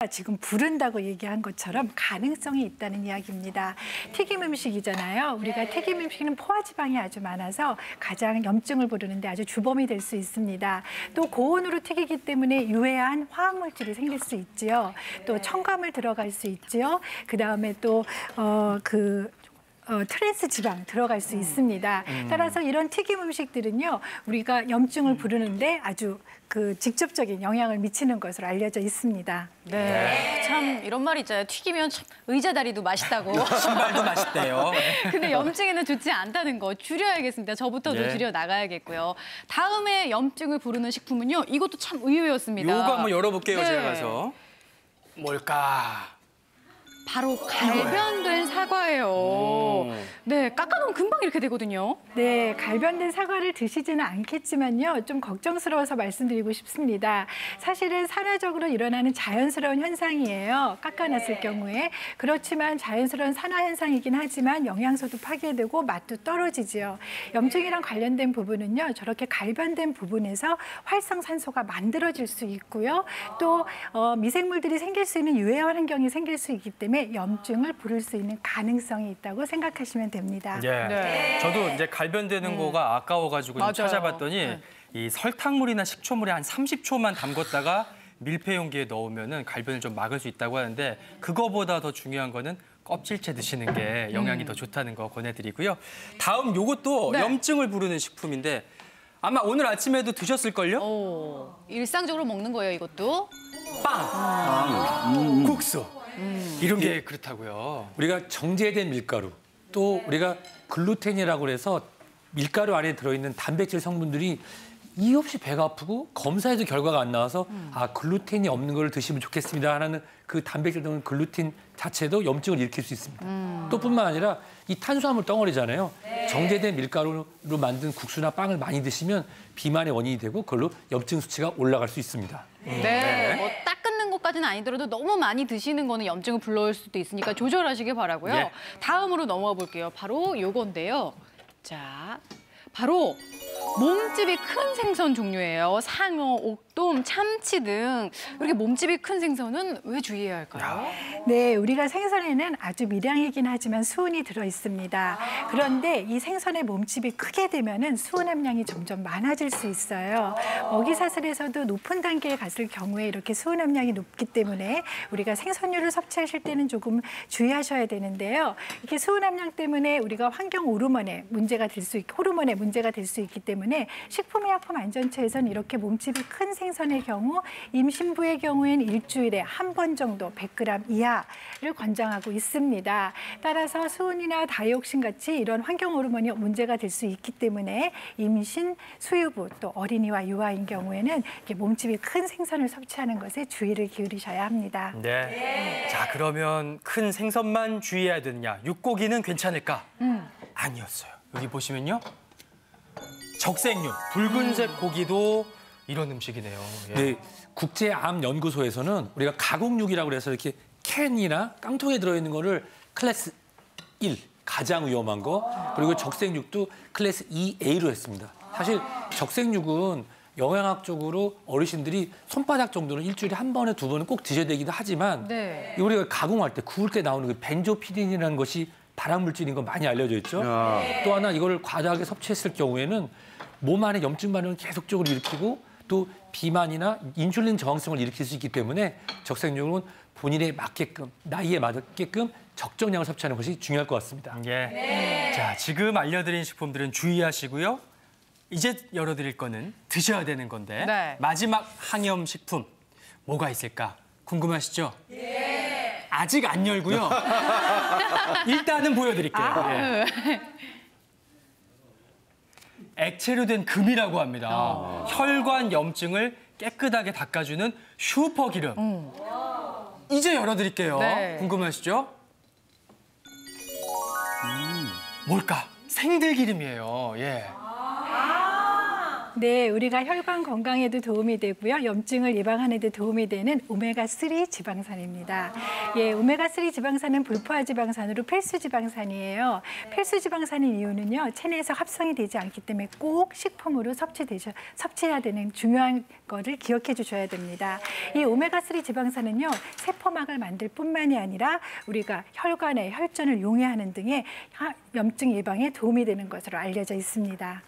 지금 부른다고 얘기한 것처럼 가능성이 있다는 이야기입니다. 튀김 음식이잖아요. 우리가 튀김 음식은 포화지방이 아주 많아서 가장 염증을 부르는데 아주 주범이 될 수 있습니다. 또 고온으로 튀기기 때문에 유해한 화학물질이 생길 수 있지요. 또 첨가물 들어갈 수 있지요. 그다음에 또 트랜스 지방 들어갈 수 있습니다. 따라서 이런 튀김 음식들은요, 우리가 염증을 부르는데 아주 직접적인 영향을 미치는 것으로 알려져 있습니다. 네. 참 이런 말 있잖아요. 튀기면 참 의자다리도 맛있다고. 신발도 맛있대요. 근데 염증에는 좋지 않다는 거 줄여야겠습니다. 저부터도 줄여 나가야겠고요. 다음에 염증을 부르는 식품은요. 이것도 참 의외였습니다. 요거 한번 열어볼게요, 제가 가서. 뭘까? 바로 갈변된 사과예요. 네, 깎아놓으면 금방 이렇게 되거든요. 네, 갈변된 사과를 드시지는 않겠지만요. 좀 걱정스러워서 말씀드리고 싶습니다. 사실은 산화적으로 일어나는 자연스러운 현상이에요. 깎아놨을 경우에. 그렇지만 자연스러운 산화 현상이긴 하지만 영양소도 파괴되고 맛도 떨어지지요. 염증이랑 관련된 부분은요. 저렇게 갈변된 부분에서 활성산소가 만들어질 수 있고요. 또 미생물들이 생길 수 있는 유해 환경이 생길 수 있기 때문에 염증을 부를 수 있는 가능성이 있다고 생각하시면 됩니다. 네. 저도 이제 갈변되는 거가 아까워가지고 좀 찾아봤더니 이 설탕물이나 식초물에 한 30초만 담궜다가 밀폐 용기에 넣으면은 갈변을 좀 막을 수 있다고 하는데 그거보다 더 중요한 거는 껍질째 드시는 게 영양이 더 좋다는 거 권해드리고요. 다음 요것도 염증을 부르는 식품인데 아마 오늘 아침에도 드셨을걸요? 일상적으로 먹는 거예요, 이것도. 빵, 국수. 이런 게 그렇다고요. 우리가 정제된 밀가루, 또 우리가 글루텐이라고 해서 밀가루 안에 들어있는 단백질 성분들이 이유 없이 배가 아프고 검사에도 결과가 안 나와서 글루텐이 없는 걸 드시면 좋겠습니다 하는 그 단백질 등 글루텐 자체도 염증을 일으킬 수 있습니다. 또 뿐만 아니라 이 탄수화물 덩어리잖아요. 정제된 밀가루로 만든 국수나 빵을 많이 드시면 비만의 원인이 되고 그걸로 염증 수치가 올라갈 수 있습니다. 뭐 딱 끊는 것까지는 아니더라도 너무 많이 드시는 거는 염증을 불러올 수도 있으니까 조절하시길 바라고요. 다음으로 넘어가 볼게요. 바로 요건데요. 자, 바로 몸집이 큰 생선 종류예요. 상어, 옥돔, 참치 등 이렇게 몸집이 큰 생선은 왜 주의해야 할까요? 네, 우리가 생선에는 아주 미량이긴 하지만 수은이 들어 있습니다. 그런데 이 생선의 몸집이 크게 되면은 수은 함량이 점점 많아질 수 있어요. 먹이사슬에서도 높은 단계에 갔을 경우에 이렇게 수은 함량이 높기 때문에 우리가 생선류를 섭취하실 때는 조금 주의하셔야 되는데요. 이렇게 수은 함량 때문에 우리가 환경 호르몬에 문제가 될 수 있기 때문에 식품의약품안전처에서는 이렇게 몸집이 큰 생선의 경우 임신부의 경우에는 일주일에 한 번 정도 100g 이하를 권장하고 있습니다. 따라서 수은이나 다이옥신 같이 이런 환경 호르몬이 문제가 될 수 있기 때문에 임신, 수유부 또 어린이와 유아인 경우에는 이렇게 몸집이 큰 생선을 섭취하는 것에 주의를 기울이셔야 합니다. 네. 자, 그러면 큰 생선만 주의해야 되느냐? 육고기는 괜찮을까? 아니었어요. 여기 보시면요. 적색육, 붉은색 고기도 이런 음식이네요. 네, 국제암연구소에서는 우리가 가공육이라고 해서 이렇게 캔이나 깡통에 들어있는 거를 클래스 1, 가장 위험한 거, 그리고 적색육도 클래스 2A로 했습니다. 사실 적색육은 영양학적으로 어르신들이 손바닥 정도는 일주일에 한 번에 두 번은 꼭 드셔야 되기도 하지만 우리가 가공할 때 구울 때 나오는 그 벤조피린이라는 것이 발암물질인 거 많이 알려져 있죠. 또 하나 이걸 과다하게 섭취했을 경우에는 몸 안에 염증 반응을 계속적으로 일으키고 또 비만이나 인슐린 저항성을 일으킬 수 있기 때문에 적색육은 본인에 맞게끔, 나이에 맞게끔 적정량을 섭취하는 것이 중요할 것 같습니다. 자, 지금 알려드린 식품들은 주의하시고요. 이제 열어드릴 거는 드셔야 되는 건데 마지막 항염 식품 뭐가 있을까 궁금하시죠? 아직 안 열고요. 일단은 보여드릴게요. 액체로 된 금이라고 합니다. 혈관 염증을 깨끗하게 닦아주는 슈퍼기름. 이제 열어드릴게요. 궁금하시죠? 뭘까? 생들기름이에요. 네, 우리가 혈관 건강에도 도움이 되고요. 염증을 예방하는 데 도움이 되는 오메가3 지방산입니다. 예, 오메가3 지방산은 불포화 지방산으로 필수 지방산이에요. 필수 지방산인 이유는요. 체내에서 합성이 되지 않기 때문에 꼭 식품으로 섭취해야 되는 중요한 거를 기억해 주셔야 됩니다. 이 오메가3 지방산은요. 세포막을 만들 뿐만이 아니라 우리가 혈관의 혈전을 용해하는 등의 염증 예방에 도움이 되는 것으로 알려져 있습니다.